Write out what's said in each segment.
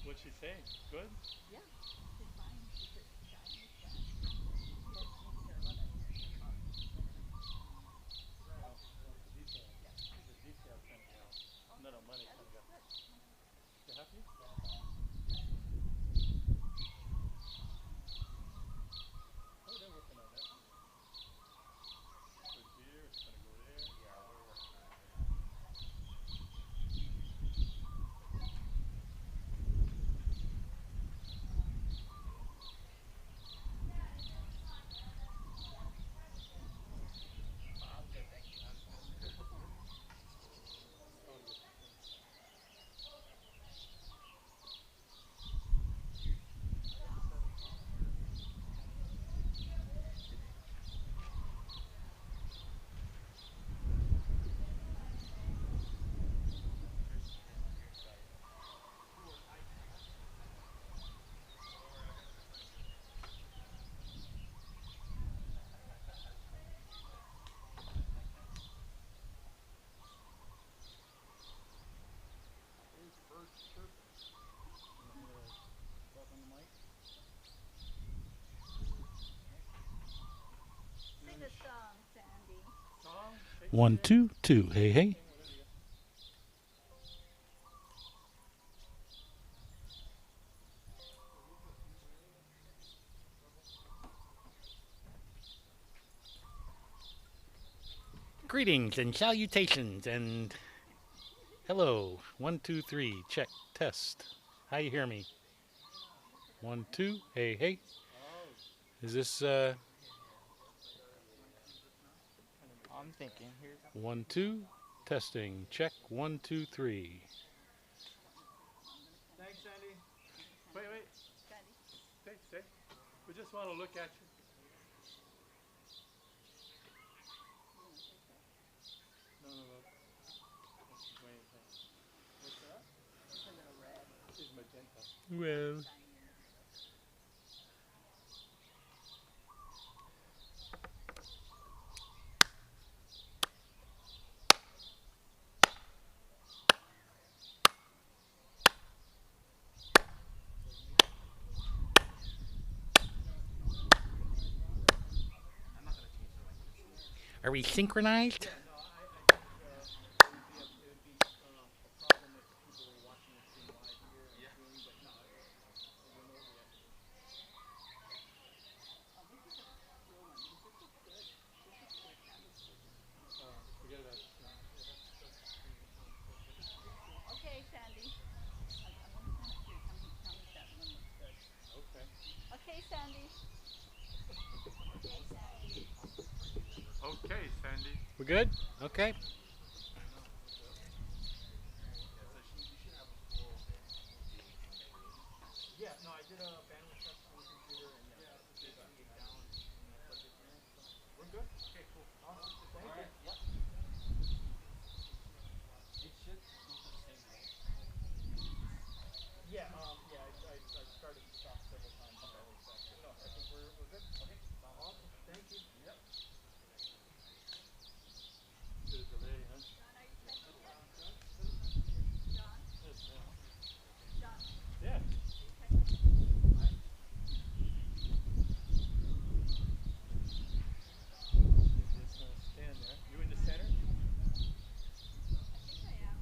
What's she saying? Good? Yeah, she's fine. She's just shy in this class. But makes her a lot easier to talk Oh, it's a detail. Yeah. It's a detail kind of gal. Not a money That kind of looks gal. good. You happy? Oh, they're working on that. Put here, it's gonna go there. Yeah, we're working on it right now. I'm good, thank you. How's it going? Oh, yes. I got the 17th here. Here's Kim. Here's Saeed. Who are I know. Don't worry, I got your friend here. 'Who's birds chirping? Can you hear talk on the mic? Sing a song, Sandy. Song? One, Shakespeare? two, two. Hey, hey. Sing whatever you Greetings and salutations and hello. One, two, three. Check. Test. How you hear me? One, two. Hey, hey. Oh, Is this I'm thinking. Here's. one, two? Testing. Check. One, two, three. thanks, Sandy. Wait. Sandy. Stay. We just want to look at you. No. That's Wayne. What's that? She's a little red. She's magenta. Well, I'm not gonna change the language. are we synchronized? Yeah, no, I think it would be a problem if people were watching the stream live here Yeah. and Zoom, but no, it went over yesterday. Oh, this is a cool one. This looks good. This is good. That looks good. Forget about it. Yeah, Okay, Sandy. I'm going to send it to you. Tell me if that one looks good. okay. Okay, Sandy. Okay, Sandy. Okay, Sandy. We're good? Okay. Yeah, so you should have a full game on screen. Yeah, no, I did a bandwidth test on the computer and yeah, it got 8 down in the subject area, so we're good. Okay, cool. Awesome. Thank you. Alright, yep. It should go to the same link. Yeah, I started and stopped several times, so no, I think we're good. Okay, sounds Awesome. good. Thank you. Yep. Bit of delay, huh? John, are you checking it? John? John? Yes, ma'am. John, Yeah. are you checking it? Just stand there. You in the center? I think I am.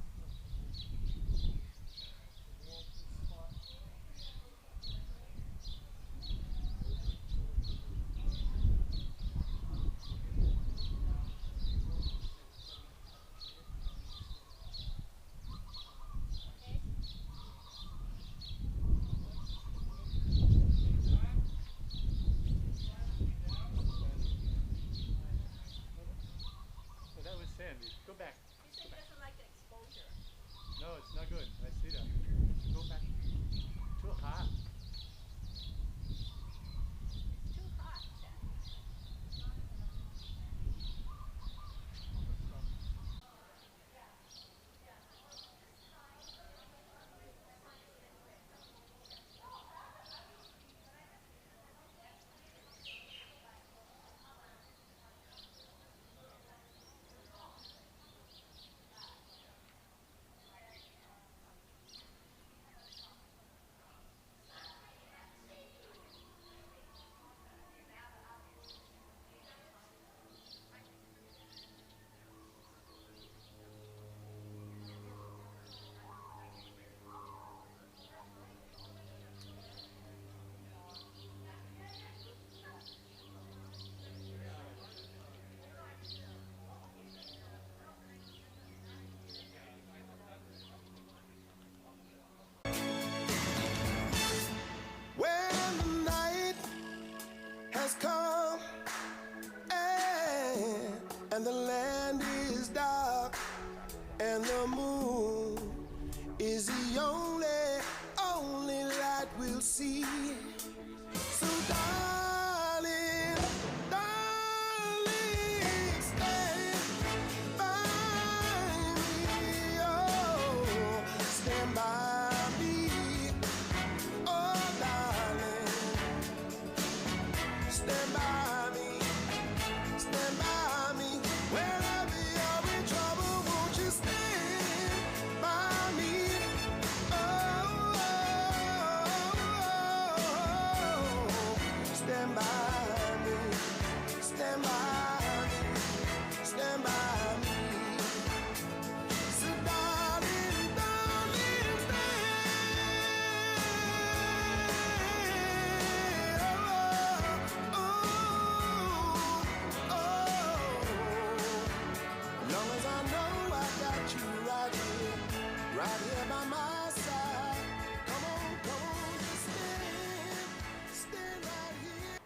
Okay. Oh, that was Sandy. Go back. He said he doesn't like the exposure. No, it's not good. I see that. Go back. Too hot. It's too hot, Sandy. and the moon is the only light we'll see. So darling, darling, stand by me, oh, stand by me, oh darling, stand by me, stand by me, wherever you're in trouble, won't you stand by me, oh, stand by me, stand by me, stand by me. So darling, darling, stand. Long as I know I got you right here by my side. Come on, just stand right here.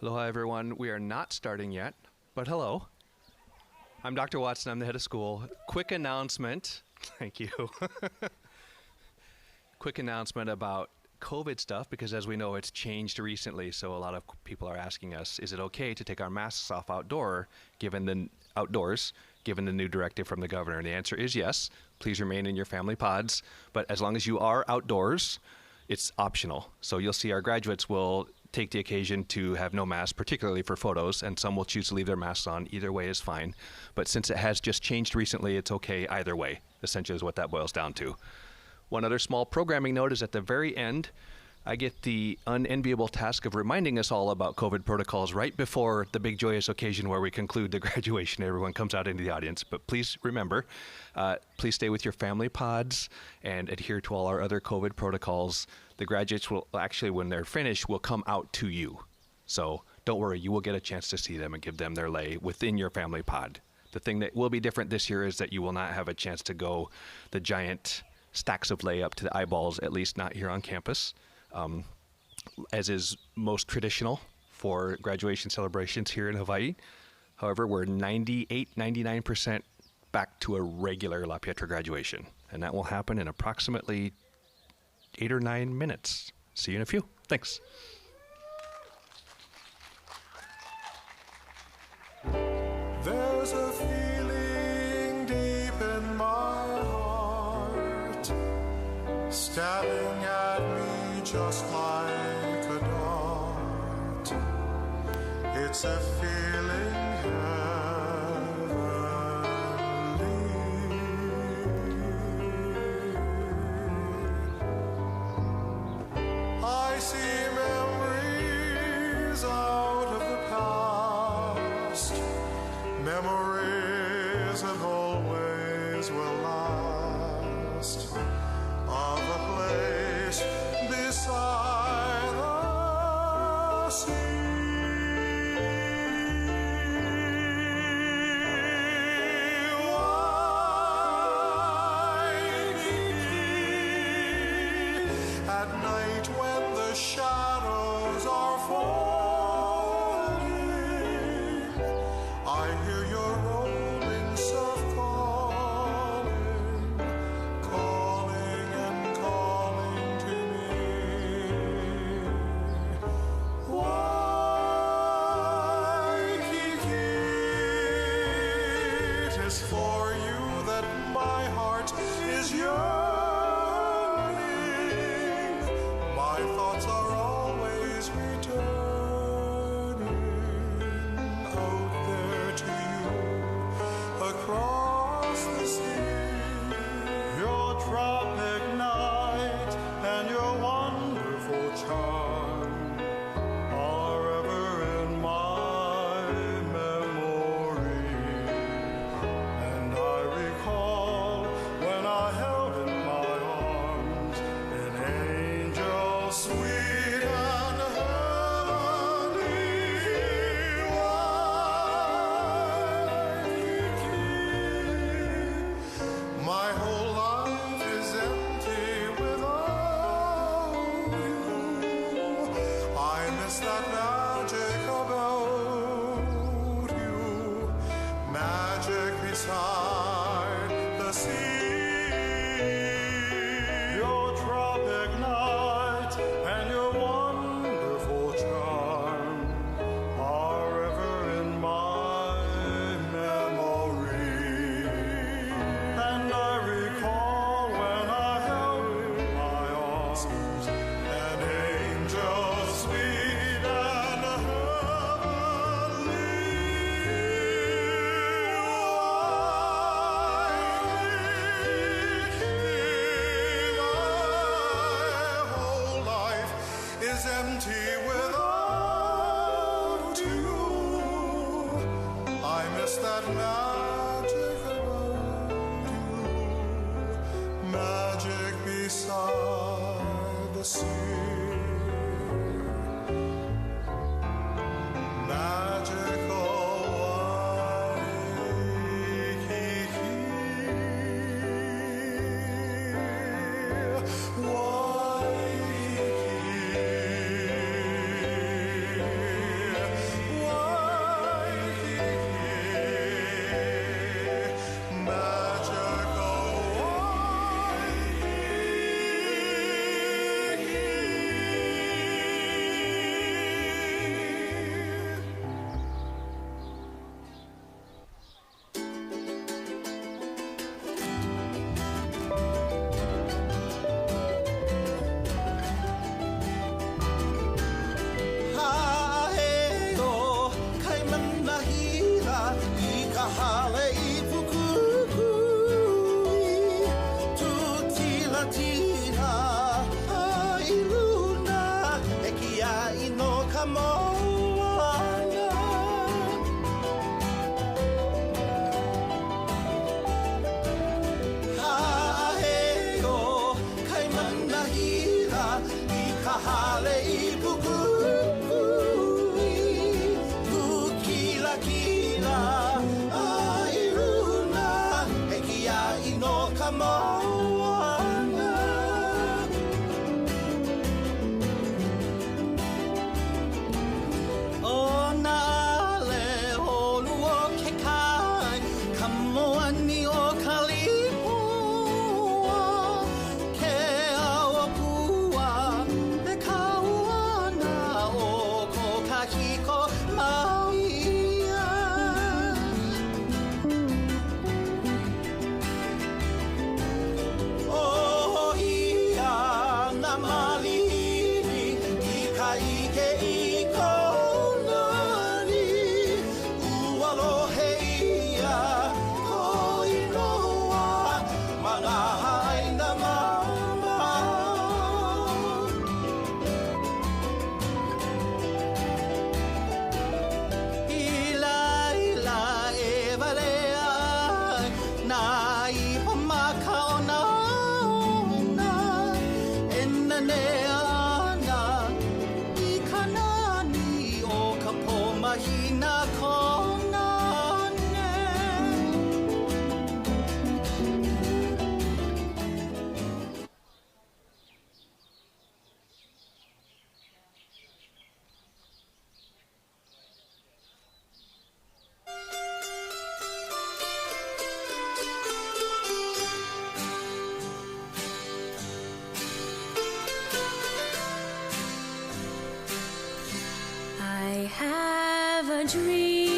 Aloha, everyone. We are not starting yet, but hello. I'm Dr. Watson. I'm the head of school. Quick announcement. Thank you. Quick announcement about COVID stuff, because as we know, it's changed recently. So a lot of people are asking us, is it okay to take our masks off outdoors, given the new directive from the governor? And the answer is yes. Please remain in your family pods. But as long as you are outdoors, it's optional. So you'll see our graduates will take the occasion to have no mask, particularly for photos, and some will choose to leave their masks on. Either way is fine. But since it has just changed recently, it's okay either way, essentially is what that boils down to. One other small programming note is at the very end, I get the unenviable task of reminding us all about COVID protocols right before the big joyous occasion where we conclude the graduation. Everyone comes out into the audience. But please remember, please stay with your family pods and adhere to all our other COVID protocols. The graduates will actually, when they're finished, will come out to you. So don't worry, you will get a chance to see them and give them their lei within your family pod. The thing that will be different this year is that you will not have a chance to go the giant stacks of lei up to the eyeballs, at least not here on campus. As is most traditional for graduation celebrations here in Hawaii. However, we're 99% back to a regular La Pietra graduation. And that will happen in approximately 8 or 9 minutes. See you in a few. Thanks. There's a feeling deep in my heart, stabbing at me just like a dart. It's a feeling heavenly. I see memories out of the past, memories that always will last, of a place beside the sea. At night when the shadows are falling, I hear your rolling surf calling, calling and calling to me. Why There's that magic about you, magic beside the sea, magical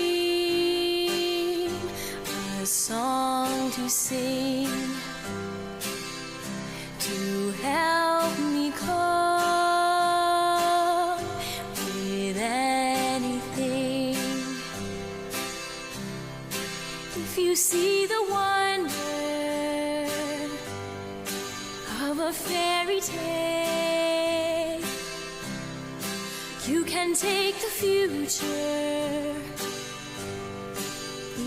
dream, a song to sing, to help me cope with anything. If you see the wonder of a fairy tale, you can take the future,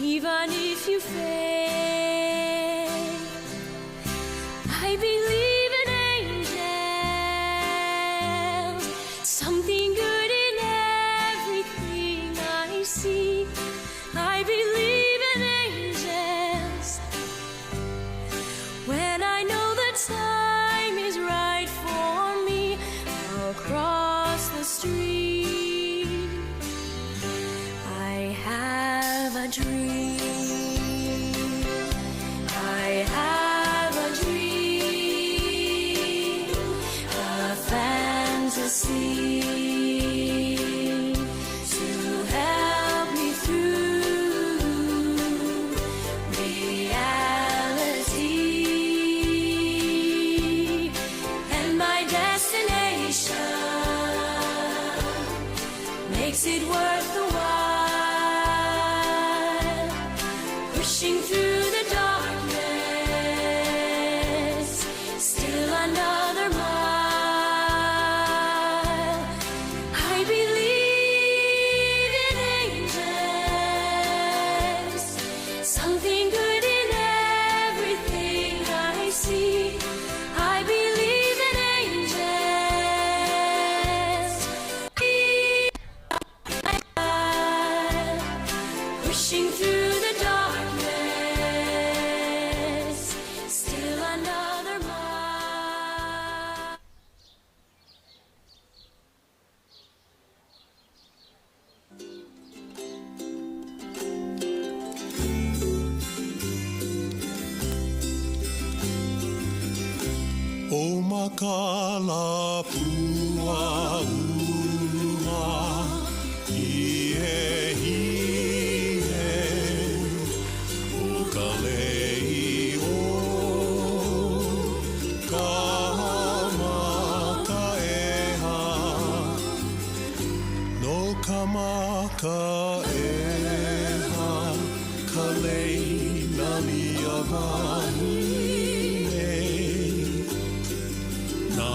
even if you fail. I believe in angels, something good in everything I see. I believe in angels when I know the time is right for me. I'll cross the street. I have a dream. I have a dream, a fantasy to help me through reality, and my destination makes it worth the while. pushing through the darkness, still another mile. O makala pua ua I e hine o ka lei o ka maka eha no ka maka eha ka lei nani a wahine na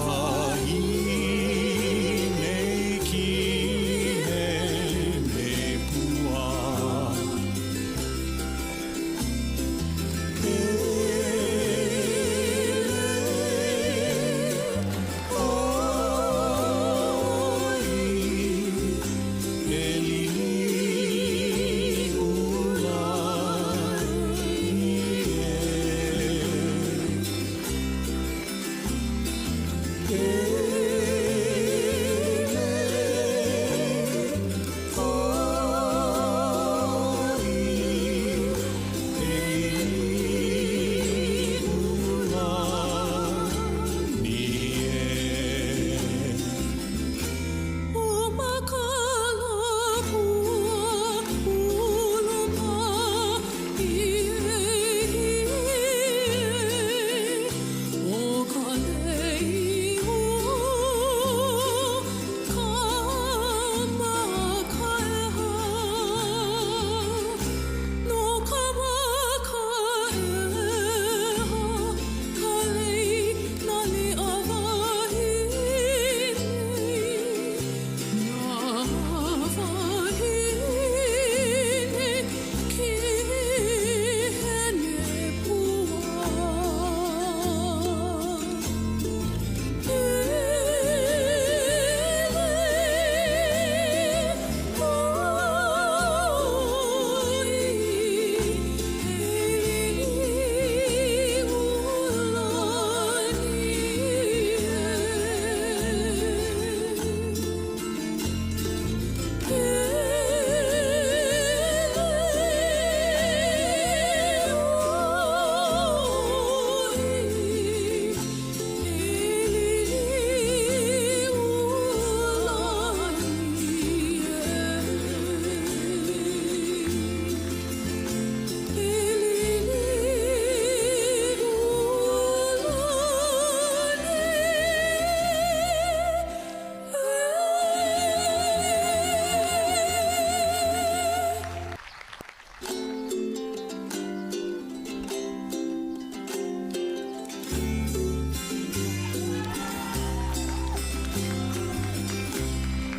wahine ki he me pua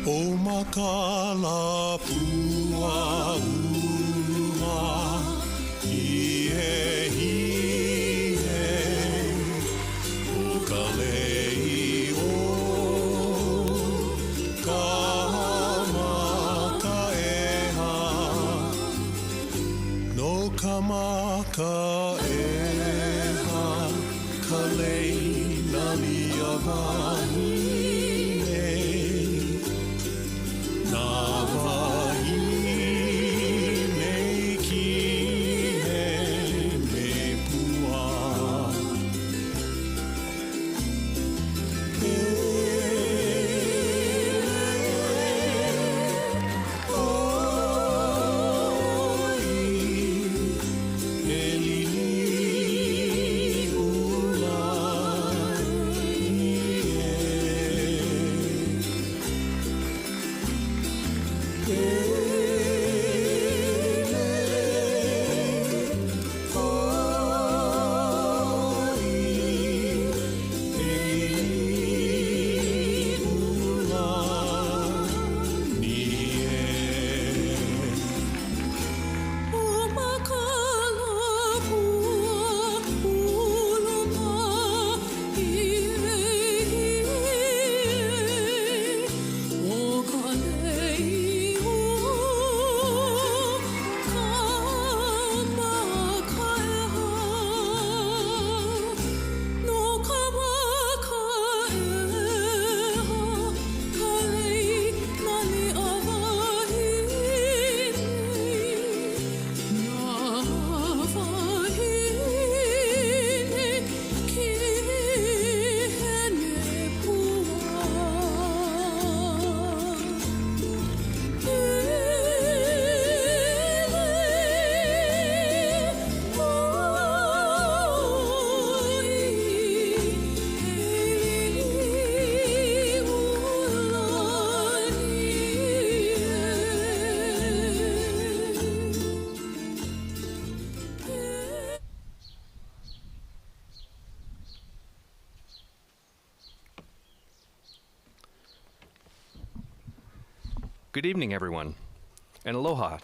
O makala pua ua I e hine o ka lei o ka maka eha no ka maka eha ka lei nani a wahine na wahine ki he me pua Elili ula Good evening, everyone, and aloha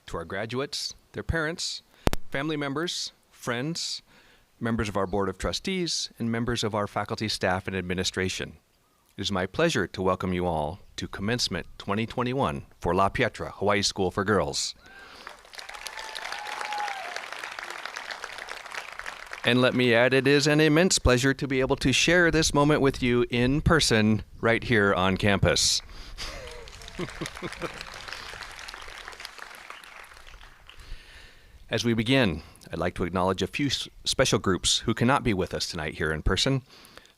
to our graduates, their parents, family members, friends, members of our Board of Trustees, and members of our faculty, staff, and administration. It is my pleasure to welcome you all to Commencement 2021 for La Pietra, Hawai'i School for Girls. And let me add, it is an immense pleasure to be able to share this moment with you in person right here on campus. As we begin, I'd like to acknowledge a few special groups who cannot be with us tonight here in person.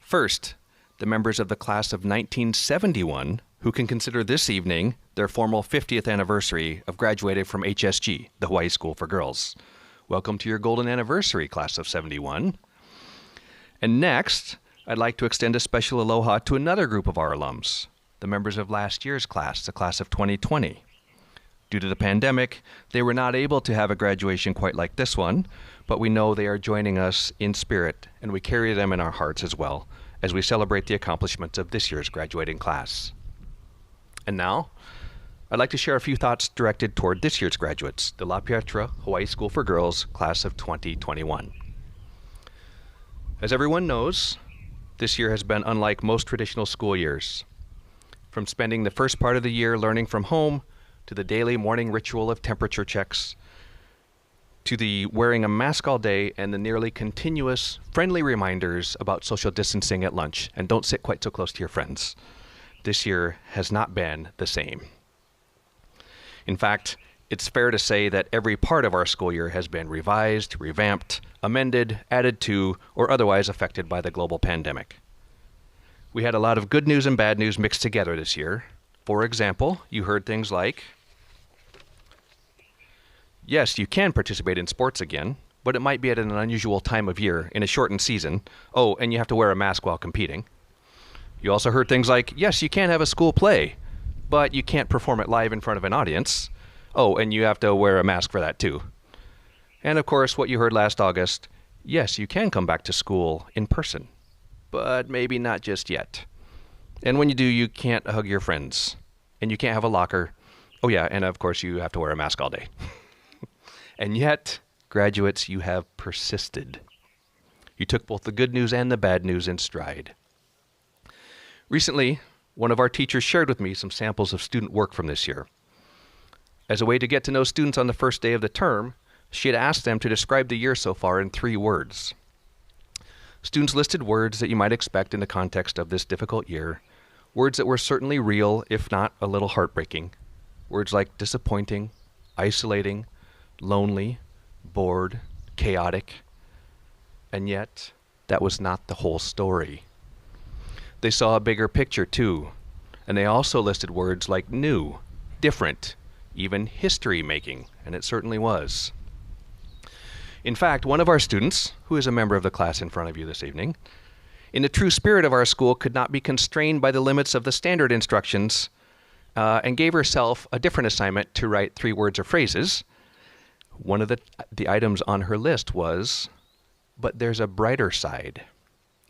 First, the members of the class of 1971 who can consider this evening their formal 50th anniversary of graduating from HSG, the Hawai'i School for Girls. Welcome to your golden anniversary, class of 71. And next, I'd like to extend a special aloha to another group of our alums, the members of last year's class, the class of 2020. Due to the pandemic, they were not able to have a graduation quite like this one, but we know they are joining us in spirit, and we carry them in our hearts as well, as we celebrate the accomplishments of this year's graduating class. And now, I'd like to share a few thoughts directed toward this year's graduates, the La Pietra Hawai'i School for Girls, class of 2021. As everyone knows, this year has been unlike most traditional school years. From spending the first part of the year learning from home, to the daily morning ritual of temperature checks, to the wearing a mask all day and the nearly continuous friendly reminders about social distancing at lunch and don't sit quite so close to your friends. This year has not been the same. In fact, it's fair to say that every part of our school year has been revised, revamped, amended, added to, or otherwise affected by the global pandemic. We had a lot of good news and bad news mixed together this year. For example, you heard things like, yes, you can participate in sports again, but it might be at an unusual time of year in a shortened season. Oh, and you have to wear a mask while competing. You also heard things like, yes, you can have a school play, but you can't perform it live in front of an audience. Oh, and you have to wear a mask for that too. And of course, what you heard last August, yes, you can come back to school in person, but maybe not just yet. And when you do, you can't hug your friends, and you can't have a locker. Oh yeah, and of course you have to wear a mask all day. And yet, graduates, you have persisted. You took both the good news and the bad news in stride. Recently, one of our teachers shared with me some samples of student work from this year. As a way to get to know students on the first day of the term, she had asked them to describe the year so far in 3 words. Students listed words that you might expect in the context of this difficult year, words that were certainly real, if not a little heartbreaking. Words like disappointing, isolating, lonely, bored, chaotic. And yet, that was not the whole story. They saw a bigger picture too, and they also listed words like new, different, even history-making, and it certainly was. In fact, one of our students, who is a member of the class in front of you this evening, in the true spirit of our school, could not be constrained by the limits of the standard instructions, and gave herself a different assignment to write 3 words or phrases. One of the items on her list was, but there's a brighter side.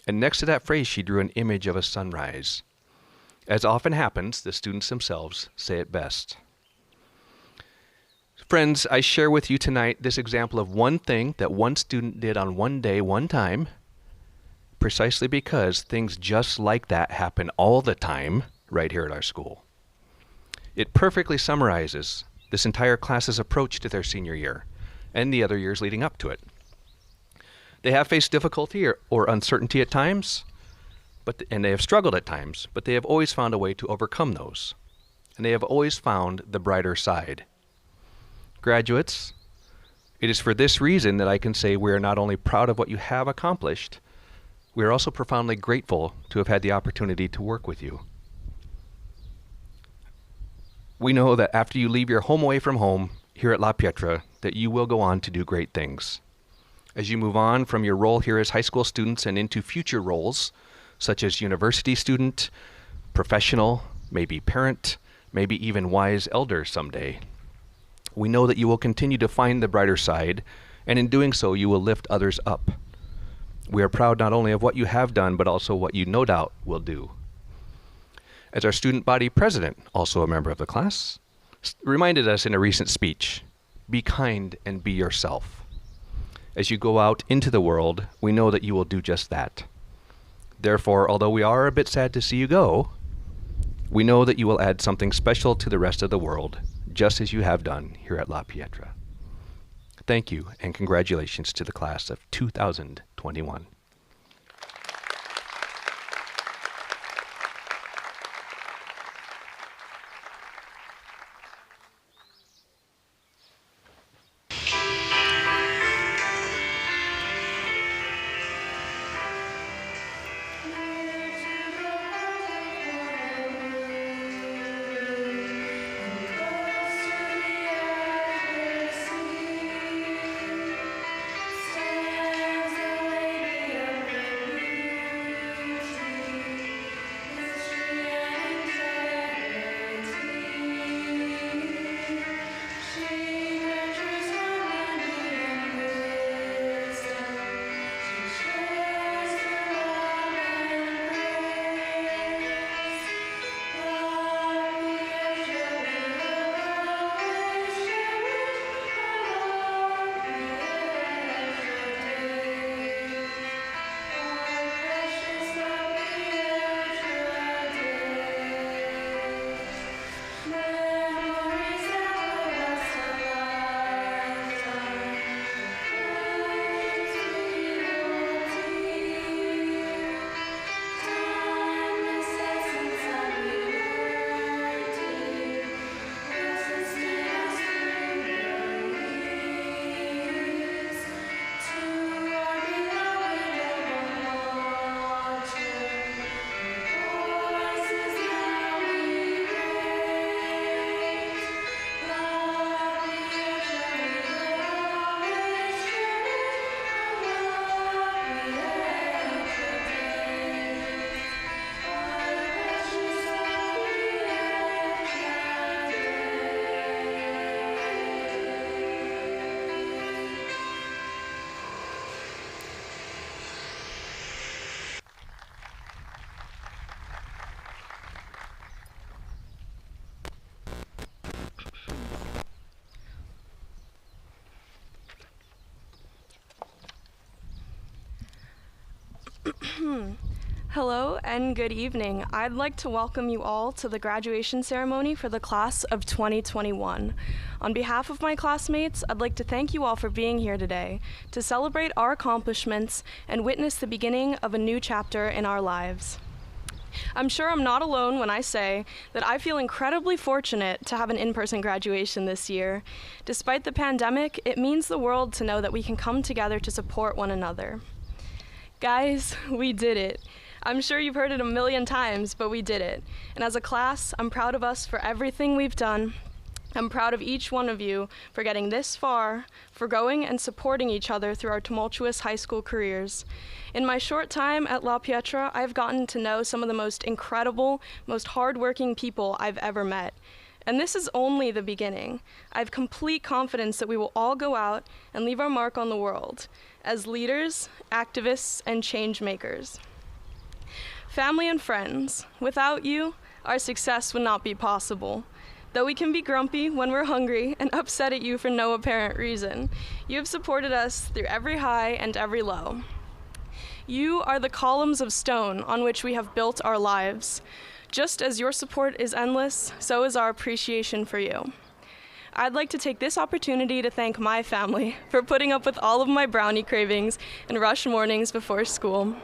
And next to that phrase, she drew an image of a sunrise. As often happens, the students themselves say it best. Friends, I share with you tonight this example of one thing that one student did on one day, one time, precisely because things just like that happen all the time right here at our school. It perfectly summarizes this entire class's approach to their senior year and the other years leading up to it. They have faced difficulty or uncertainty at times, and they have struggled at times, but they have always found a way to overcome those. And they have always found the brighter side. Graduates, it is for this reason that I can say we are not only proud of what you have accomplished, we are also profoundly grateful to have had the opportunity to work with you. We know that after you leave your home away from home here at La Pietra, that you will go on to do great things. As you move on from your role here as high school students and into future roles, such as university student, professional, maybe parent, maybe even wise elder someday, we know that you will continue to find the brighter side, and in doing so, you will lift others up. We are proud not only of what you have done, but also what you no doubt will do. As our student body president, also a member of the class, reminded us in a recent speech, be kind and be yourself. As you go out into the world, we know that you will do just that. Therefore, although we are a bit sad to see you go, we know that you will add something special to the rest of the world, just as you have done here at La Pietra. Thank you, and congratulations to the class of 2021. Hello and good evening. I'd like to welcome you all to the graduation ceremony for the class of 2021. On behalf of my classmates, I'd like to thank you all for being here today to celebrate our accomplishments and witness the beginning of a new chapter in our lives. I'm sure I'm not alone when I say that I feel incredibly fortunate to have an in-person graduation this year. Despite the pandemic, it means the world to know that we can come together to support one another. Guys, we did it. I'm sure you've heard it a million times, but we did it. And as a class, I'm proud of us for everything we've done. I'm proud of each one of you for getting this far, for going and supporting each other through our tumultuous high school careers. In my short time at La Pietra, I've gotten to know some of the most incredible, most hardworking people I've ever met. And this is only the beginning. I have complete confidence that we will all go out and leave our mark on the world as leaders, activists, and change makers. Family and friends, without you, our success would not be possible. Though we can be grumpy when we're hungry and upset at you for no apparent reason, you have supported us through every high and every low. You are the columns of stone on which we have built our lives. Just as your support is endless, so is our appreciation for you. I'd like to take this opportunity to thank my family for putting up with all of my brownie cravings and rush mornings before school.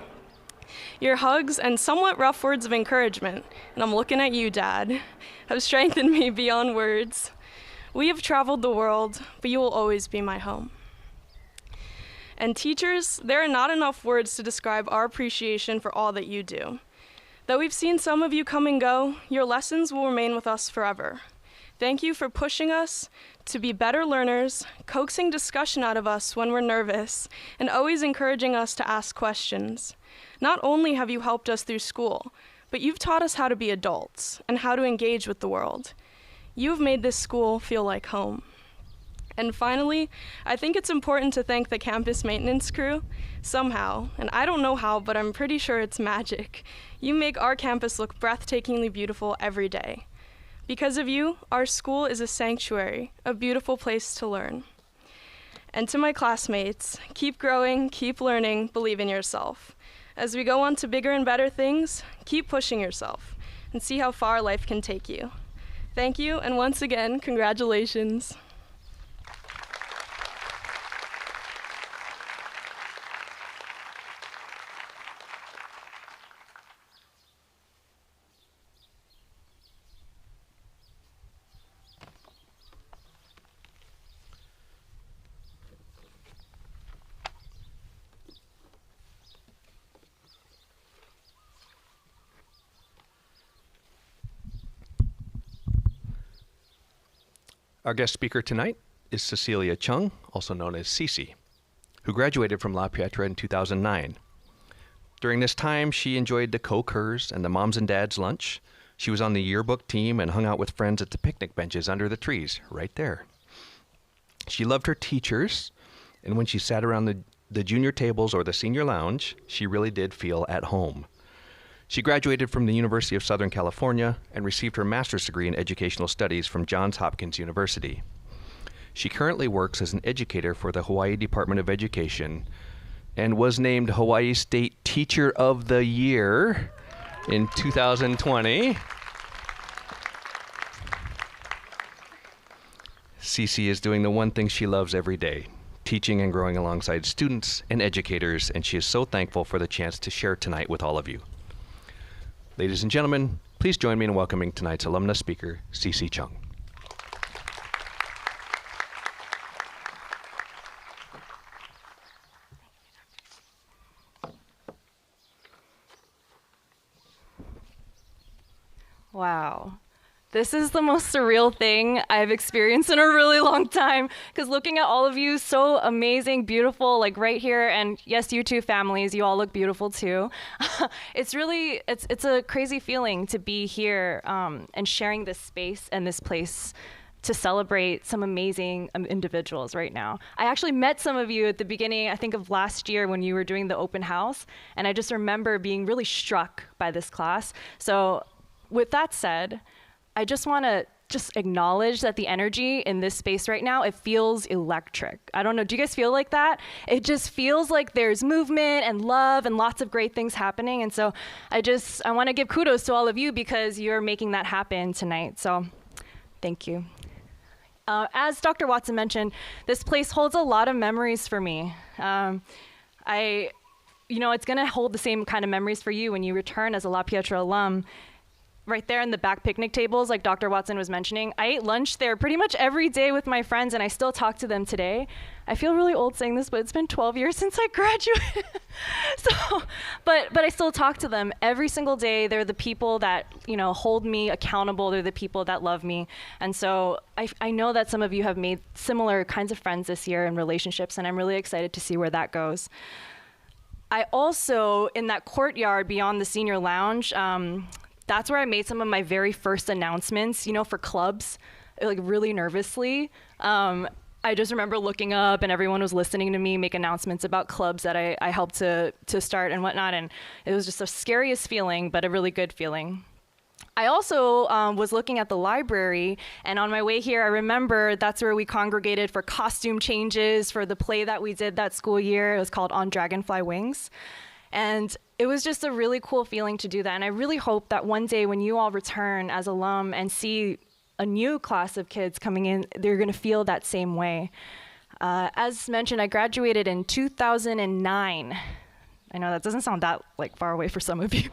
Your hugs and somewhat rough words of encouragement, and I'm looking at you, Dad, have strengthened me beyond words. We have traveled the world, but you will always be my home. And teachers, there are not enough words to describe our appreciation for all that you do. Though we've seen some of you come and go, your lessons will remain with us forever. Thank you for pushing us to be better learners, coaxing discussion out of us when we're nervous, and always encouraging us to ask questions. Not only have you helped us through school, but you've taught us how to be adults and how to engage with the world. You have made this school feel like home. And finally, I think it's important to thank the campus maintenance crew somehow, and I don't know how, but I'm pretty sure it's magic. You make our campus look breathtakingly beautiful every day. Because of you, our school is a sanctuary, a beautiful place to learn. And to my classmates, keep growing, keep learning, believe in yourself. As we go on to bigger and better things, keep pushing yourself and see how far life can take you. Thank you, and once again, congratulations. Our guest speaker tonight is Cecilia Chung, also known as Cece, who graduated from La Pietra in 2009. During this time, she enjoyed the co-curs and the moms and dads lunch. She was on the yearbook team and hung out with friends at the picnic benches under the trees, right there. She loved her teachers, and when she sat around the junior tables or the senior lounge, she really did feel at home. She graduated from the University of Southern California and received her master's degree in educational studies from Johns Hopkins University. She currently works as an educator for the Hawaii Department of Education and was named Hawaii State Teacher of the Year in 2020. Cece is doing the one thing she loves every day, teaching and growing alongside students and educators, and she is so thankful for the chance to share tonight with all of you. Ladies and gentlemen, please join me in welcoming tonight's alumna speaker, Cece Chung. Wow. This is the most surreal thing I've experienced in a really long time, because looking at all of you, so amazing, beautiful, like right here, and yes, you two families, you all look beautiful too. It's a crazy feeling to be here and sharing this space and this place to celebrate some amazing individuals right now. I actually met some of you at the beginning, I think of last year when you were doing the open house, and I just remember being really struck by this class. So with that said, I just want to acknowledge that the energy in this space right now, it feels electric. I don't know, do you guys feel like that? It just feels like there's movement and love and lots of great things happening. And so I want to give kudos to all of you because you're making that happen tonight. So thank you. As Dr. Watson mentioned, this place holds a lot of memories for me. It's going to hold the same kind of memories for you when you return as a La Pietra alum. Right there in the back picnic tables, like Dr. Watson was mentioning, I ate lunch there pretty much every day with my friends, and I still talk to them today. I feel really old saying this, but it's been 12 years since I graduated. But I still talk to them every single day. They're the people that, hold me accountable. They're the people that love me. And so I know that some of you have made similar kinds of friends this year and relationships, and I'm really excited to see where that goes. I also, in that courtyard beyond the senior lounge, that's where I made some of my very first announcements, for clubs, like really nervously. I just remember looking up and everyone was listening to me make announcements about clubs that I helped to start and whatnot. And it was just the scariest feeling, but a really good feeling. I also was looking at the library, and on my way here, I remember that's where we congregated for costume changes for the play that we did that school year. It was called On Dragonfly Wings. And it was just a really cool feeling to do that. And I really hope that one day when you all return as alum and see a new class of kids coming in, they're going to feel that same way. As mentioned, I graduated in 2009. I know that doesn't sound that far away for some of you,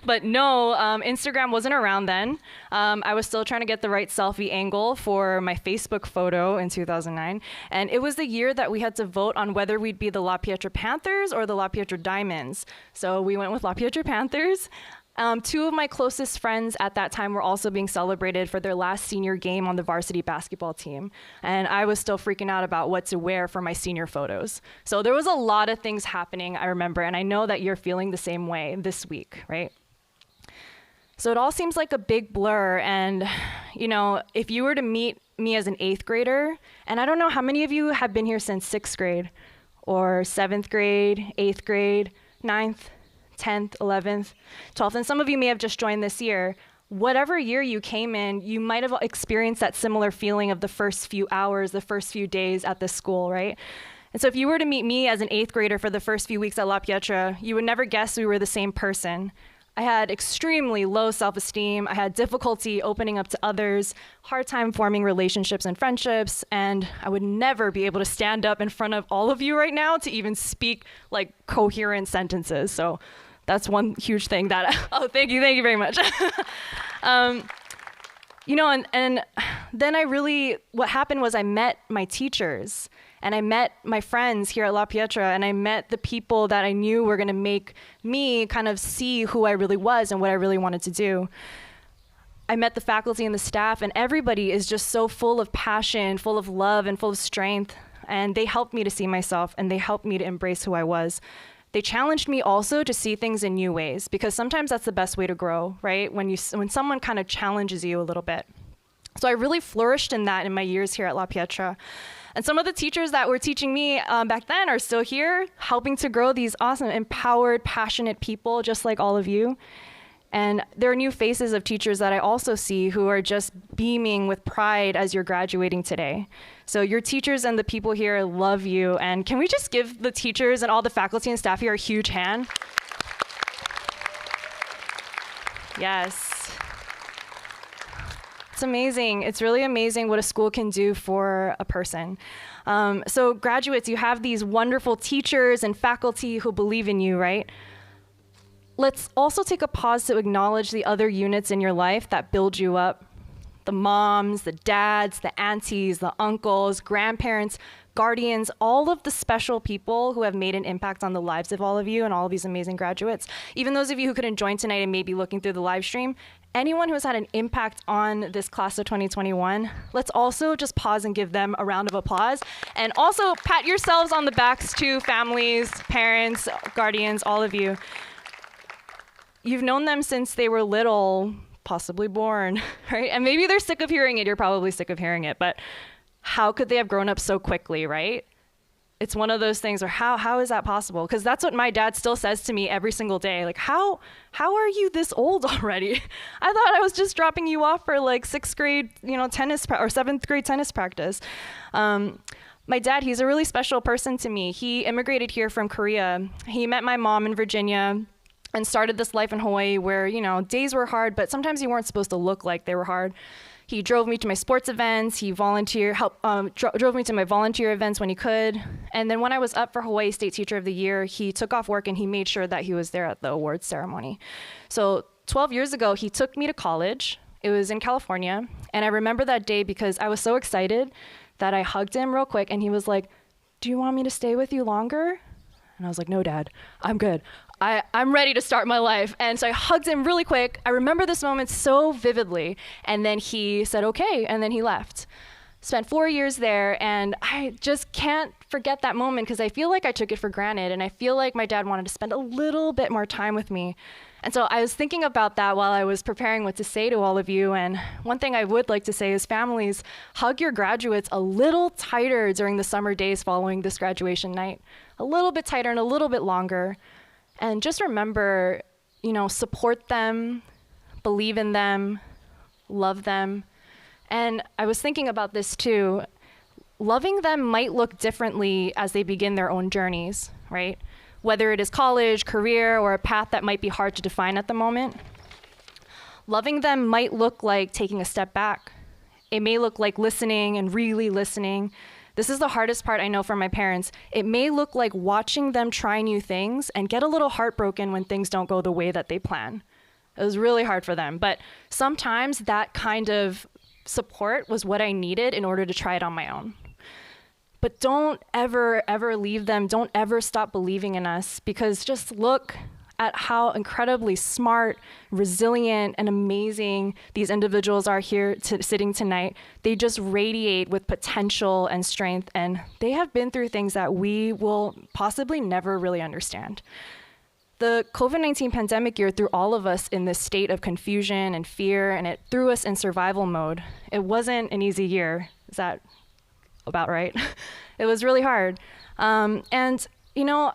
but no, Instagram wasn't around then. I was still trying to get the right selfie angle for my Facebook photo in 2009. And it was the year that we had to vote on whether we'd be the La Pietra Panthers or the La Pietra Diamonds. So we went with La Pietra Panthers. Two of my closest friends at that time were also being celebrated for their last senior game on the varsity basketball team. And I was still freaking out about what to wear for my senior photos. So there was a lot of things happening, I remember, and I know that you're feeling the same way this week, right? So it all seems like a big blur, and if you were to meet me as an 8th grader, and I don't know how many of you have been here since 6th grade, or 7th grade, 8th grade, 9th, 10th, 11th, 12th, and some of you may have just joined this year. Whatever year you came in, you might have experienced that similar feeling of the first few hours, the first few days at this school, right? And so if you were to meet me as an 8th grader for the first few weeks at La Pietra, you would never guess we were the same person. I had extremely low self-esteem. I had difficulty opening up to others, hard time forming relationships and friendships, and I would never be able to stand up in front of all of you right now to even speak like coherent sentences. So that's one huge thing that, oh, thank you very much. You know, and then what happened was I met my teachers, and I met my friends here at La Pietra, and I met the people that I knew were going to make me kind of see who I really was and what I really wanted to do. I met the faculty and the staff, and everybody is just so full of passion, full of love, and full of strength, and they helped me to see myself, and they helped me to embrace who I was. They challenged me also to see things in new ways, because sometimes that's the best way to grow, right? When someone kind of challenges you a little bit. So I really flourished in that in my years here at La Pietra. And some of the teachers that were teaching me back then are still here, helping to grow these awesome, empowered, passionate people, just like all of you. And there are new faces of teachers that I also see who are just beaming with pride as you're graduating today. So your teachers and the people here love you. And can we just give the teachers and all the faculty and staff here a huge hand? Yes. It's amazing. It's really amazing what a school can do for a person. So graduates, you have these wonderful teachers and faculty who believe in you, right? Let's also take a pause to acknowledge the other units in your life that build you up. The moms, the dads, the aunties, the uncles, grandparents, guardians, all of the special people who have made an impact on the lives of all of you and all of these amazing graduates. Even those of you who couldn't join tonight and may be looking through the live stream, anyone who has had an impact on this class of 2021, let's also just pause and give them a round of applause. And also pat yourselves on the backs too, families, parents, guardians, all of you. You've known them since they were little, possibly born, right? And maybe they're sick of hearing it. You're probably sick of hearing it, but how could they have grown up so quickly, right? It's one of those things, or how is that possible? Because that's what my dad still says to me every single day. Like, how are you this old already? I thought I was just dropping you off for like 6th grade, tennis or 7th grade tennis practice. My dad, he's a really special person to me. He immigrated here from Korea. He met my mom in Virginia and started this life in Hawaii where, days were hard, but sometimes you weren't supposed to look like they were hard. He drove me to my sports events. He drove me to my volunteer events when he could. And then when I was up for Hawaii State Teacher of the Year, he took off work and he made sure that he was there at the awards ceremony. So 12 years ago, he took me to college. It was in California. And I remember that day because I was so excited that I hugged him real quick. And he was like, "Do you want me to stay with you longer?" And I was like, "No, Dad, I'm good. I'm ready to start my life." And so I hugged him really quick. I remember this moment so vividly. And then he said, "Okay," and then he left. Spent 4 years there, and I just can't forget that moment because I feel like I took it for granted, and I feel like my dad wanted to spend a little bit more time with me. And so I was thinking about that while I was preparing what to say to all of you. And one thing I would like to say is, families, hug your graduates a little tighter during the summer days following this graduation night. A little bit tighter and a little bit longer. And just remember, support them, believe in them, love them. And I was thinking about this too. Loving them might look differently as they begin their own journeys, right? Whether it is college, career, or a path that might be hard to define at the moment. Loving them might look like taking a step back. It may look like listening and really listening. This is the hardest part I know for my parents. It may look like watching them try new things and get a little heartbroken when things don't go the way that they plan. It was really hard for them, but sometimes that kind of support was what I needed in order to try it on my own. But don't ever leave them. Don't ever stop believing in us, because just look at how incredibly smart, resilient, and amazing these individuals are here sitting tonight. They just radiate with potential and strength, and they have been through things that we will possibly never really understand. The COVID-19 pandemic year threw all of us in this state of confusion and fear, and it threw us in survival mode. It wasn't an easy year. Is that about right? It was really hard. And, you know,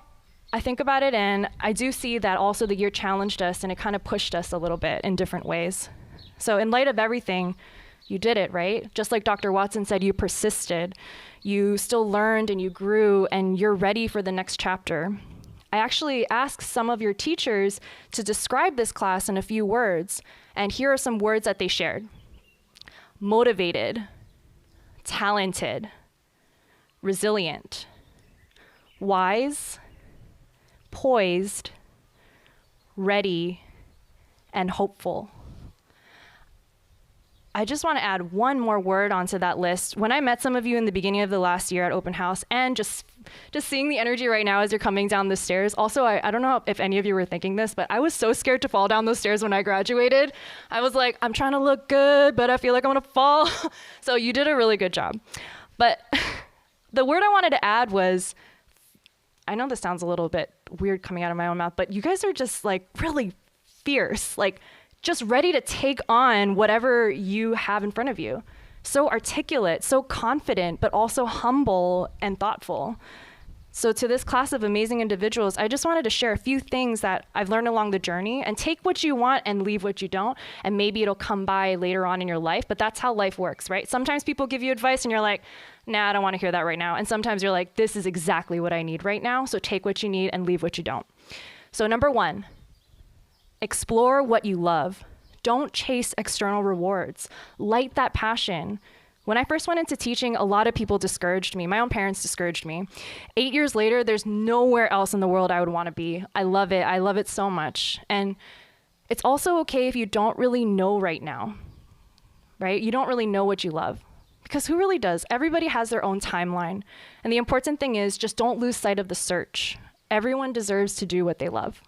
I think about it, and I do see that also the year challenged us, and it kind of pushed us a little bit in different ways. So in light of everything, you did it, right? Just like Dr. Watson said, you persisted. You still learned and you grew, and you're ready for the next chapter. I actually asked some of your teachers to describe this class in a few words, and here are some words that they shared. Motivated, talented, resilient, wise, poised, ready, and hopeful. I just want to add one more word onto that list. When I met some of you in the beginning of the last year at open house, and just seeing the energy right now as you're coming down the stairs. Also, I don't know if any of you were thinking this, but I was so scared to fall down those stairs when I graduated. I was like, I'm trying to look good, but I feel like I'm gonna fall. So you did a really good job. But the word I wanted to add was, I know this sounds a little bit weird coming out of my own mouth, but you guys are just like really fierce, like just ready to take on whatever you have in front of you. So articulate, so confident, but also humble and thoughtful. So to this class of amazing individuals, I just wanted to share a few things that I've learned along the journey, and take what you want and leave what you don't, and maybe it'll come by later on in your life, but that's how life works, right? Sometimes people give you advice and you're like, nah, I don't want to hear that right now. And sometimes you're like, this is exactly what I need right now, so take what you need and leave what you don't. So number one, explore what you love. Don't chase external rewards. Light that passion. When I first went into teaching, a lot of people discouraged me. My own parents discouraged me. 8 years later, there's nowhere else in the world I would want to be. I love it. I love it so much. And it's also okay if you don't really know right now, right? You don't really know what you love. Because who really does? Everybody has their own timeline. And the important thing is just don't lose sight of the search. Everyone deserves to do what they love.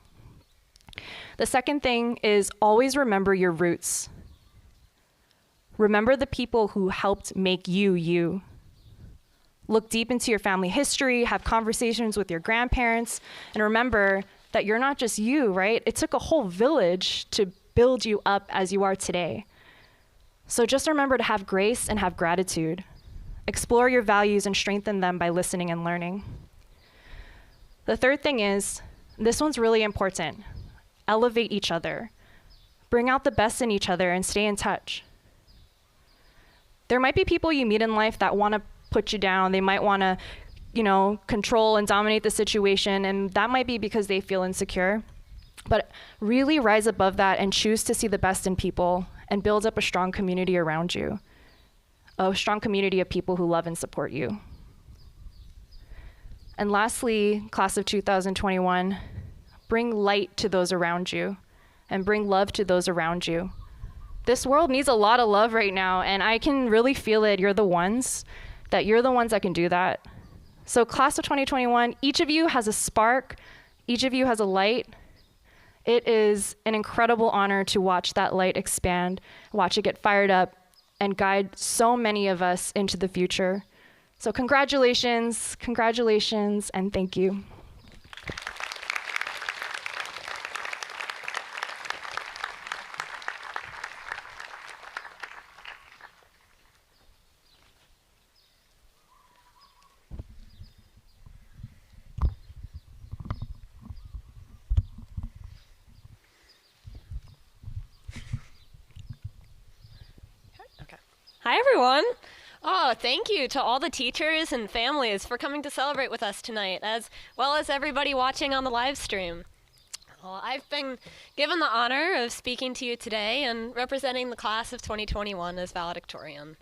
The second thing is always remember your roots. Remember the people who helped make you, you. Look deep into your family history, have conversations with your grandparents, and remember that you're not just you, right? It took a whole village to build you up as you are today. So just remember to have grace and have gratitude. Explore your values and strengthen them by listening and learning. The third thing is, this one's really important. Elevate each other. Bring out the best in each other and stay in touch. There might be people you meet in life that want to put you down. They might want to, control and dominate the situation, and that might be because they feel insecure. But really rise above that and choose to see the best in people and build up a strong community around you. A strong community of people who love and support you. And lastly, class of 2021, bring light to those around you and bring love to those around you. This world needs a lot of love right now, and I can really feel it. You're the ones that can do that. So class of 2021, each of you has a spark, each of you has a light. It is an incredible honor to watch that light expand, watch it get fired up, and guide so many of us into the future. So congratulations, and thank you. Hi, everyone. Oh, thank you to all the teachers and families for coming to celebrate with us tonight, as well as everybody watching on the live stream. Well, I've been given the honor of speaking to you today and representing the class of 2021 as valedictorian.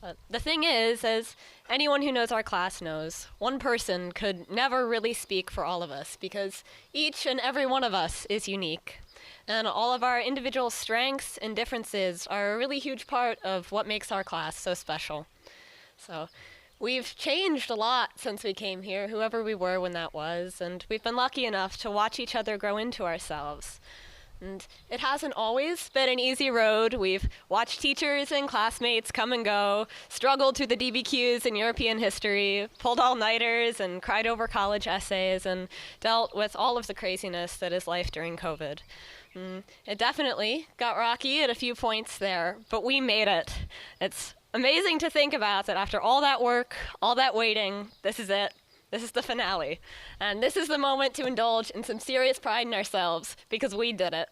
But the thing is, as anyone who knows our class knows, one person could never really speak for all of us because each and every one of us is unique. And all of our individual strengths and differences are a really huge part of what makes our class so special. So we've changed a lot since we came here, whoever we were when that was, and we've been lucky enough to watch each other grow into ourselves. And it hasn't always been an easy road. We've watched teachers and classmates come and go, struggled through the DBQs in European history, pulled all-nighters and cried over college essays, and dealt with all of the craziness that is life during COVID. It definitely got rocky at a few points there, but we made it. It's amazing to think about that after all that work, all that waiting, this is it. This is the finale. And this is the moment to indulge in some serious pride in ourselves, because we did it.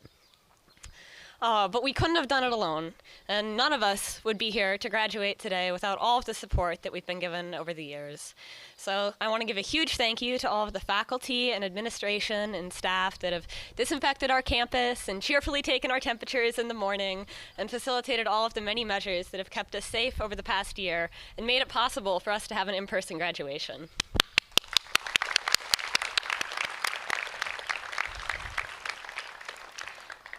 But we couldn't have done it alone, and none of us would be here to graduate today without all of the support that we've been given over the years. So I want to give a huge thank you to all of the faculty and administration and staff that have disinfected our campus and cheerfully taken our temperatures in the morning and facilitated all of the many measures that have kept us safe over the past year and made it possible for us to have an in-person graduation.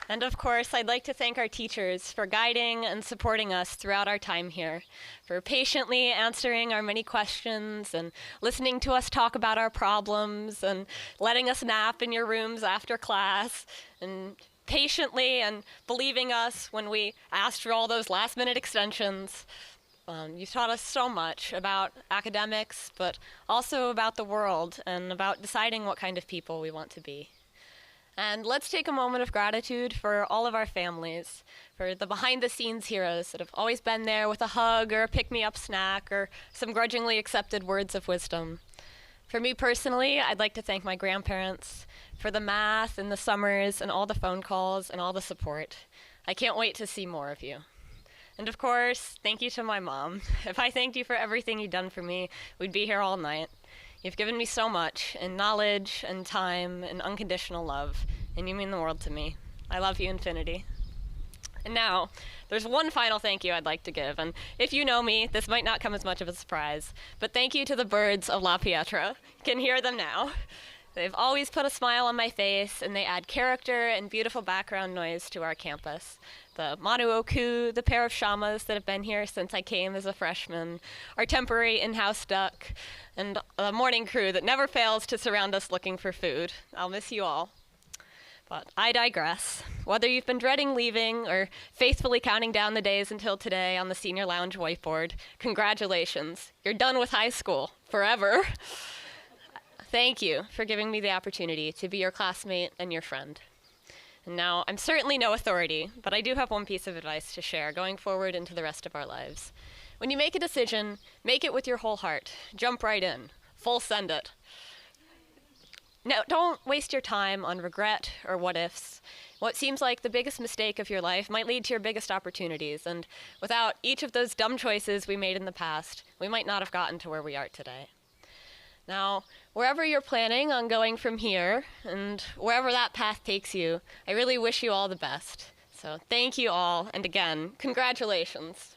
And of course, I'd like to thank our teachers for guiding and supporting us throughout our time here, for patiently answering our many questions and listening to us talk about our problems and letting us nap in your rooms after class, and patiently and believing us when we asked for all those last-minute extensions. You've taught us so much about academics, but also about the world and about deciding what kind of people we want to be. And let's take a moment of gratitude for all of our families, for the behind-the-scenes heroes that have always been there with a hug or a pick-me-up snack or some grudgingly accepted words of wisdom. For me personally, I'd like to thank my grandparents for the math and the summers and all the phone calls and all the support. I can't wait to see more of you. And of course, thank you to my mom. If I thanked you for everything you've done for me, we'd be here all night. You've given me so much in knowledge and time and unconditional love, and you mean the world to me. I love you infinity. And now, there's one final thank you I'd like to give, and if you know me, this might not come as much of a surprise, but thank you to the birds of La Pietra. You can hear them now. They've always put a smile on my face, and they add character and beautiful background noise to our campus. The Manuoku, the pair of shamas that have been here since I came as a freshman, our temporary in-house duck, and a morning crew that never fails to surround us looking for food. I'll miss you all. But I digress. Whether you've been dreading leaving or faithfully counting down the days until today on the senior lounge whiteboard, congratulations. You're done with high school. Forever. Thank you for giving me the opportunity to be your classmate and your friend. And now, I'm certainly no authority, but I do have one piece of advice to share going forward into the rest of our lives. When you make a decision, make it with your whole heart. Jump right in. Full send it. Now, don't waste your time on regret or what-ifs. What seems like the biggest mistake of your life might lead to your biggest opportunities, and without each of those dumb choices we made in the past, we might not have gotten to where we are today. Now, wherever you're planning on going from here, and wherever that path takes you, I really wish you all the best. So thank you all, and again, congratulations.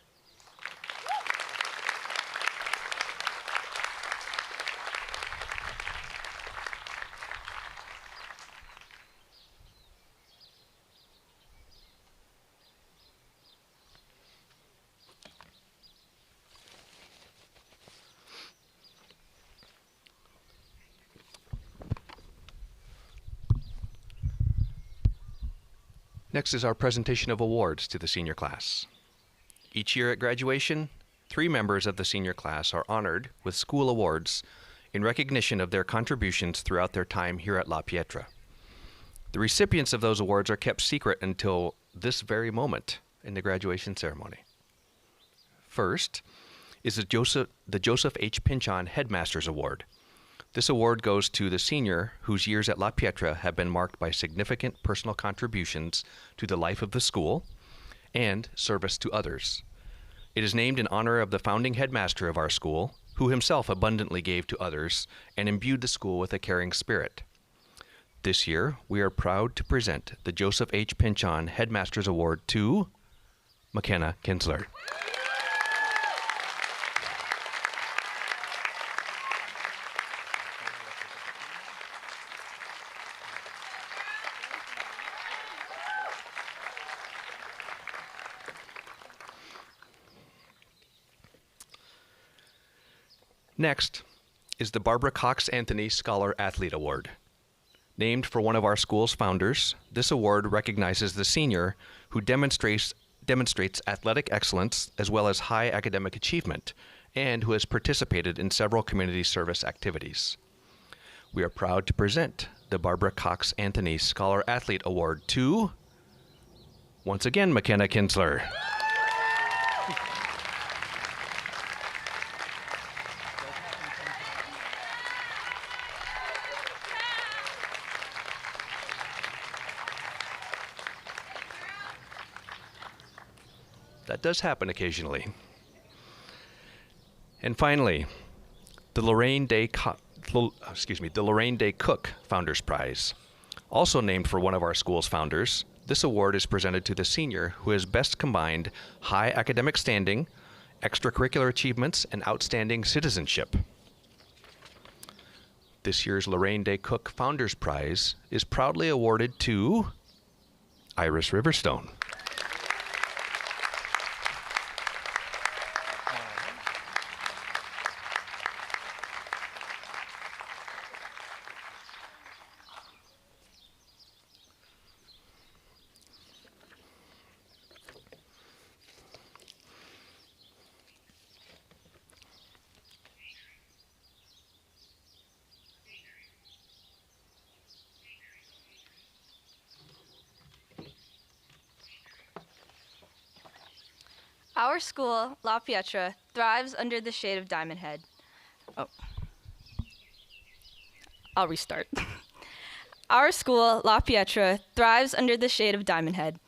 Next is our presentation of awards to the senior class. Each year at graduation, 3 members of the senior class are honored with school awards in recognition of their contributions throughout their time here at La Pietra. The recipients of those awards are kept secret until this very moment in the graduation ceremony. First is the Joseph H. Pinchon Headmaster's Award. This award goes to the senior whose years at La Pietra have been marked by significant personal contributions to the life of the school and service to others. It is named in honor of the founding headmaster of our school, who himself abundantly gave to others and imbued the school with a caring spirit. This year, we are proud to present the Joseph H. Pinchon Headmaster's Award to McKenna Kinsler. Next is the Barbara Cox Anthony Scholar Athlete Award. Named for one of our school's founders, this award recognizes the senior who demonstrates athletic excellence as well as high academic achievement and who has participated in several community service activities. We are proud to present the Barbara Cox Anthony Scholar Athlete Award to, once again, McKenna Kinsler. That does happen occasionally. And finally, the Lorraine Day Cook Founders Prize. Also named for one of our school's founders, this award is presented to the senior who has best combined high academic standing, extracurricular achievements, and outstanding citizenship. This year's Lorraine Day Cook Founders Prize is proudly awarded to Iris Riverstone. Our school, La Pietra, thrives under the shade of Diamond Head. Oh. I'll restart. Our school, La Pietra, thrives under the shade of Diamond Head.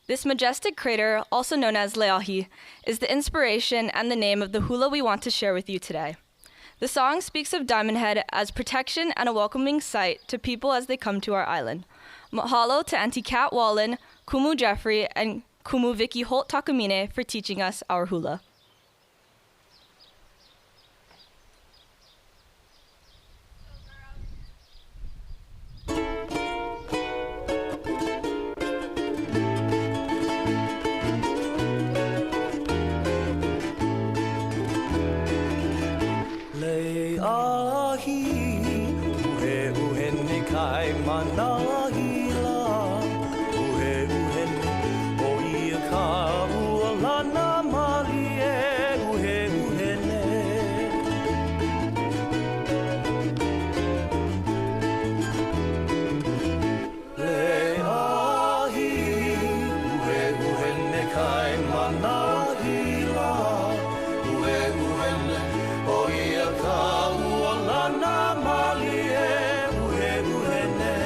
This majestic crater, also known as Leahi, is the inspiration and the name of the hula we want to share with you today. The song speaks of Diamond Head as protection and a welcoming sight to people as they come to our island. Mahalo to Auntie Kat Wallen, Kumu Jeffrey, and Kumu Vicky Holt Takamine for teaching us our hula. Leahi, uhe uhene kai manahila, uhe uhene o ia ka ualana malie, uhe uhene. Leahi, uhe uhene kai manahila, uhe uhene o ia ka ualana malie, uhe uhene.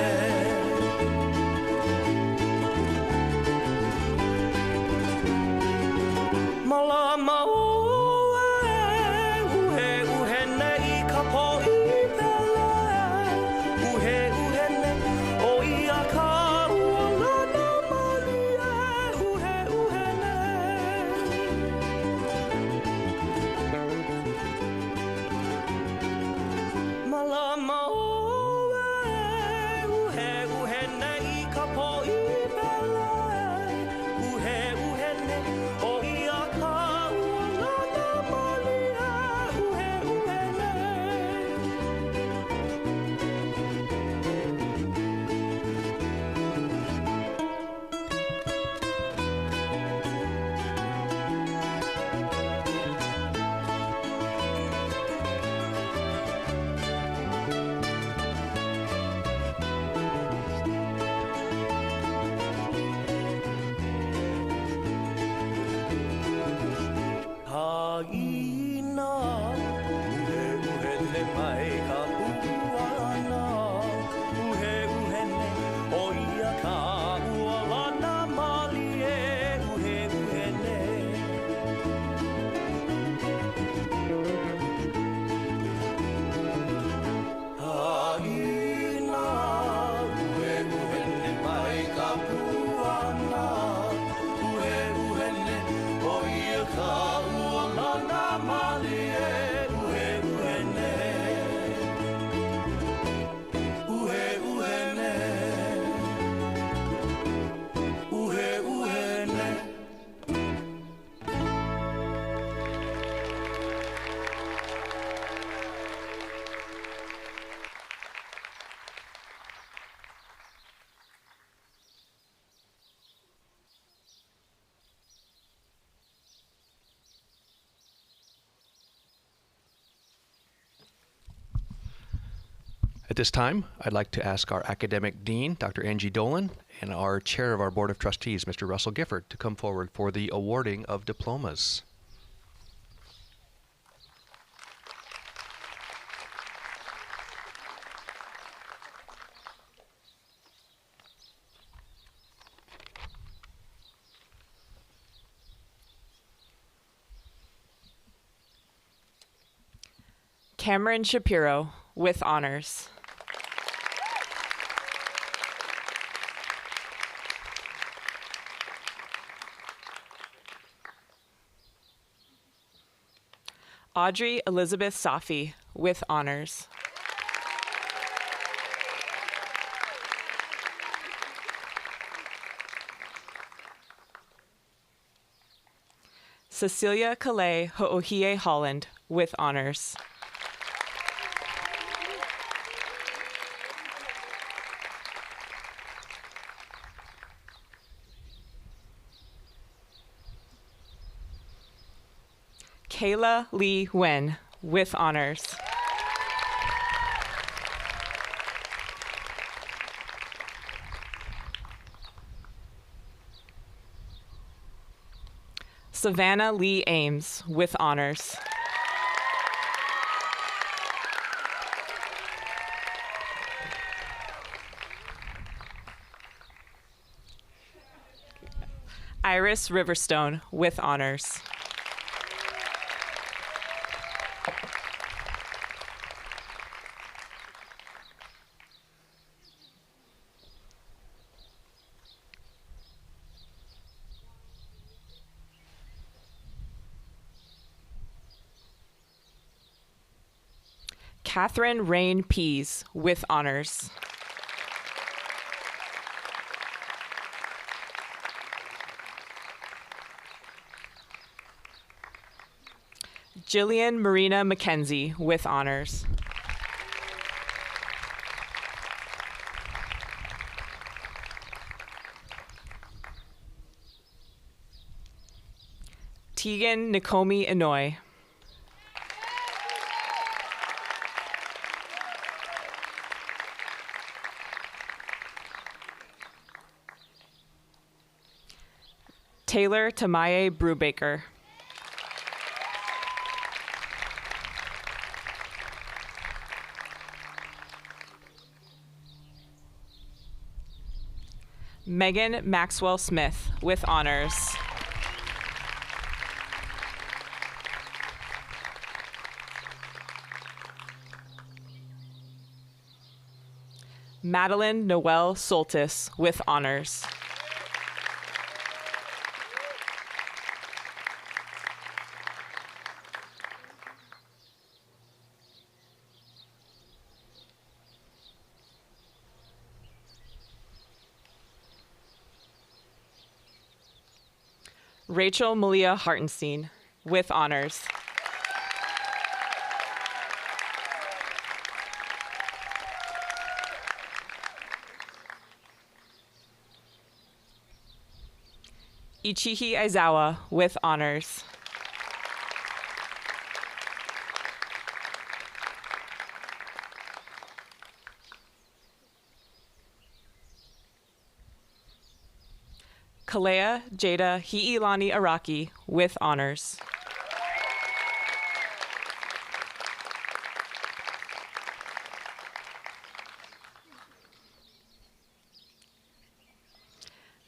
At this time, I'd like to ask our academic dean, Dr. Angie Dolan, and our chair of our board of trustees, Mr. Russell Gifford, to come forward for the awarding of diplomas. Cameron Shapiro, with honors. Audrey Elizabeth Safi, with honors. Cecilia Calais Ho'ohie Holland, with honors. Kayla Lee Wen, with honors. Savannah Lee Ames, with honors. Iris Riverstone, with honors. Catherine Rain Pease, with honors. Jillian Marina McKenzie, with honors. Tegan Nakomi Inouye. Taylor Tamaye Brubaker. Megan Maxwell Smith, with honors. Madeline Noel Soltis, with honors. Rachel Malia Hartenstein, with honors. Ichihi Aizawa, with honors. Kalea Jada Hi'ilani Araki, with honors.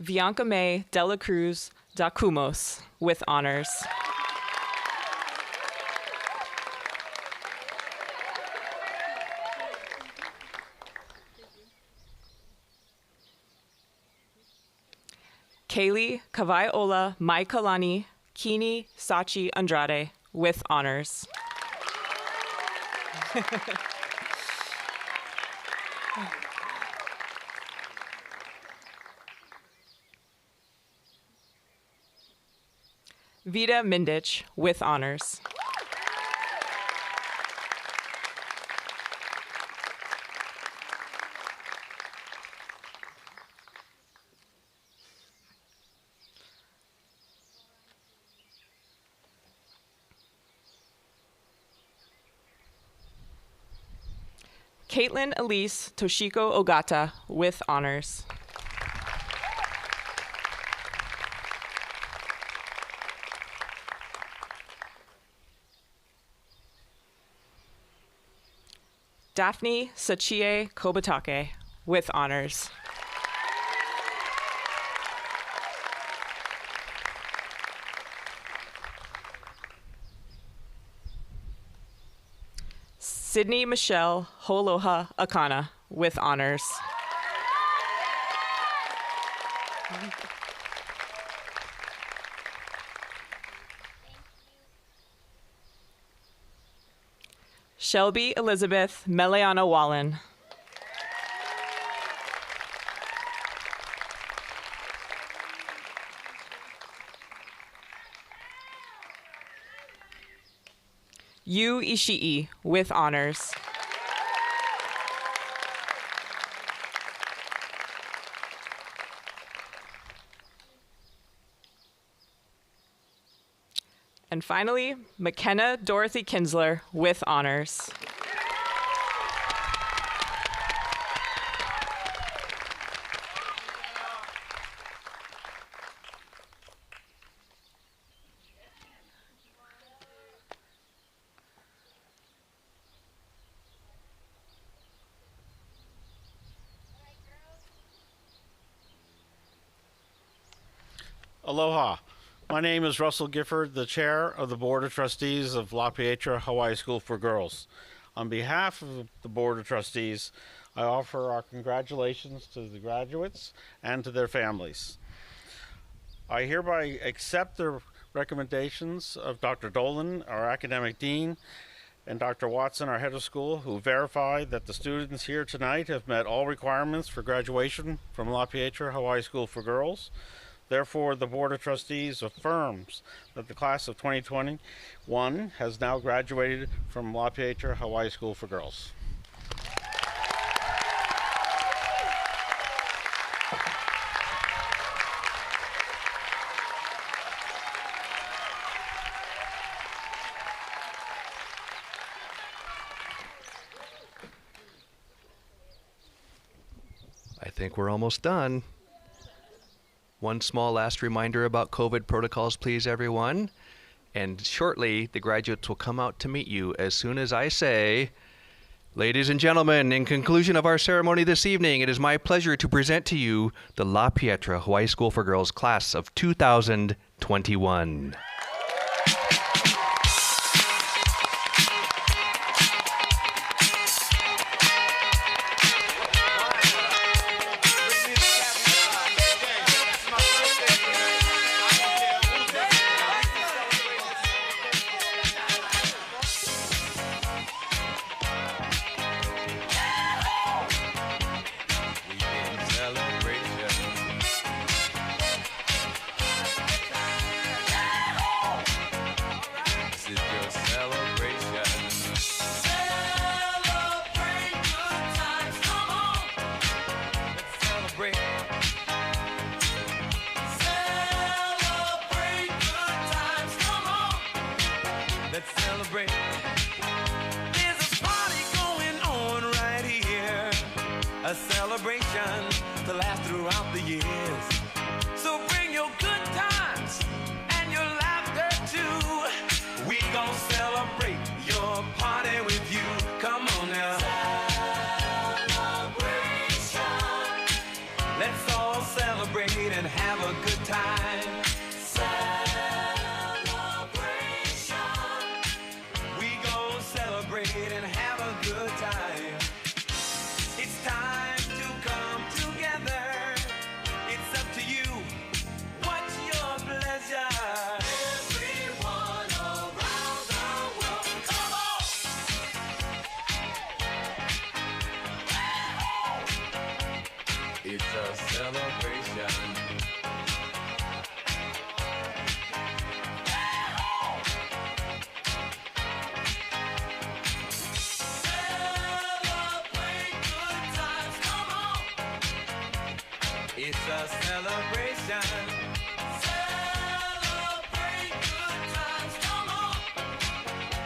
Bianca May Dela Cruz da Cumos, with honors. Kaylee Kavaiola Maikalani Kini Sachi Andrade, with honors. Vida Mindich, with honors. Caitlin Elise Toshiko Ogata with honors. Daphne Sachie Kobatake with honors. Sydney Michelle Holoha Akana with honors. Shelby Elizabeth Meleana Wallen. Yu Ishii with honors. And finally, McKenna Dorothy Kinsler with honors. Aloha. My name is Russell Gifford, the Chair of the Board of Trustees of La Pietra Hawai'i School for Girls. On behalf of the Board of Trustees, I offer our congratulations to the graduates and to their families. I hereby accept the recommendations of Dr. Dolan, our Academic Dean, and Dr. Watson, our Head of School, who verified that the students here tonight have met all requirements for graduation from La Pietra Hawai'i School for Girls. Therefore, the Board of Trustees affirms that the class of 2021 has now graduated from La Pietra Hawai'i School for Girls. I think we're almost done. One small last reminder about COVID protocols, please, everyone. And shortly, the graduates will come out to meet you as soon as I say, ladies and gentlemen, in conclusion of our ceremony this evening, it is my pleasure to present to you the La Pietra Hawai'i School for Girls class of 2021.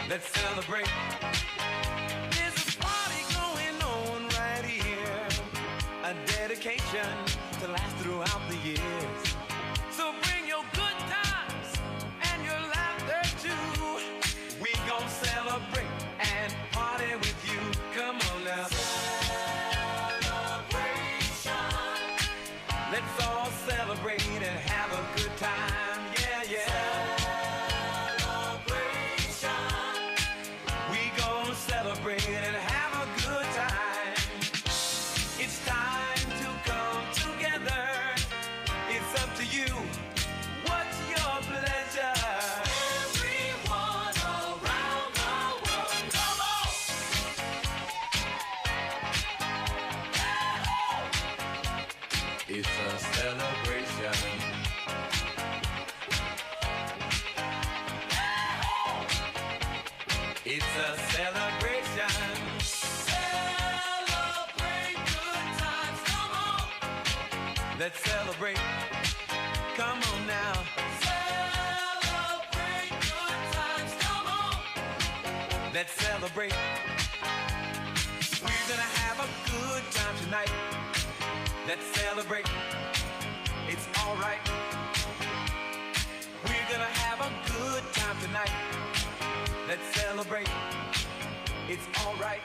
Let's celebrate. There's a party going on celebration to last throughout the years. So bring your good times and your laughter too. We gon' celebrate and party with you. Come on now. Celebration. Let's all celebrate and have a good time. Yeah, yeah. Celebration. We gon' celebrate and have a good time. It's time to come together. It's up to you. What's your pleasure? Everyone around the world, come on! It's a celebration. It's a celebration. Celebrate good times, come on! Let's celebrate. Come on now. Celebrate good times, come on. Let's celebrate. We're gonna have a good time tonight. Let's celebrate. It's alright. We're gonna have a good time tonight. Let's celebrate. It's alright.